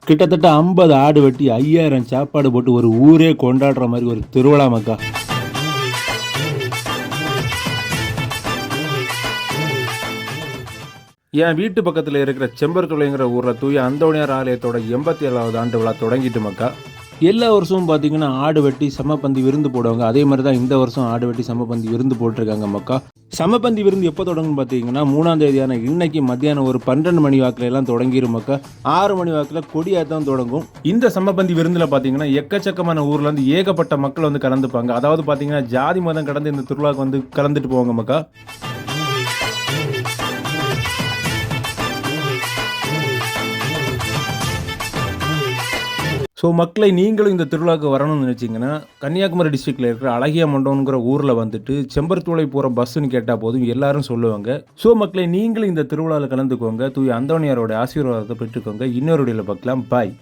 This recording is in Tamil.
கிட்டத்தட்ட 50 ஆடு வெட்டி 5000 சாப்பாடு போட்டு ஒரு ஊரே கொண்டாடுற மாதிரி ஒரு திருவிழா மக்கா. என் வீட்டு பக்கத்தில் இருக்கிற செம்பருத்துளைங்கிற ஊரில் தூய அந்தோணியார் ஆலயத்தோட 87வது ஆண்டு விழா தொடங்கிட்டு மக்கா. எல்லா வருஷமும் பார்த்தீங்கன்னா ஆடு வெட்டி சமப்பந்தி விருந்து போடுவாங்க. அதே மாதிரி தான் இந்த வருஷம் ஆடு வெட்டி சமப்பந்தி விருந்து போட்டிருக்காங்க மக்கா. சமப்பந்தி விருந்து எப்போ தொடங்குன்னு பார்த்தீங்கன்னா 3ஆம் தேதியான இன்னைக்கு மத்தியானம் ஒரு 12 மணி வாக்கில் எல்லாம் தொடங்கிடும் மக்கா. 6 மணி வாக்கில் கொடியாத்தான் தொடங்கும். இந்த சமப்பந்தி விருந்தில் பார்த்தீங்கன்னா எக்கச்சக்கமான ஊர்லேருந்து ஏகப்பட்ட மக்கள் வந்து கலந்துப்பாங்க. அதாவது பார்த்தீங்கன்னா ஜாதி மதம் கடந்து இந்த திருவிழாவுக்கு வந்து கலந்துட்டு போவாங்க மக்கா. ஸோ மக்களை நீங்களும் இந்த திருவிழாவுக்கு வரணும்னு நினச்சிங்கன்னா கன்னியாகுமரி டிஸ்ட்ரிக்டில் இருக்கிற அழகிய மண்டபங்கிற ஊரில் வந்துட்டு செம்பருத்தூளை போகிற பஸ்ஸுன்னு கேட்டால் போதும் எல்லாரும் சொல்லுவாங்க. ஸோ மக்களை நீங்களும் இந்த திருவிழாவில் கலந்துக்கோங்க. தூய அந்தோணியாரோட ஆசீர்வாதத்தை பெற்றுக்கோங்க. இன்னொரு வீடியோவில் பார்க்கலாம். பாய்.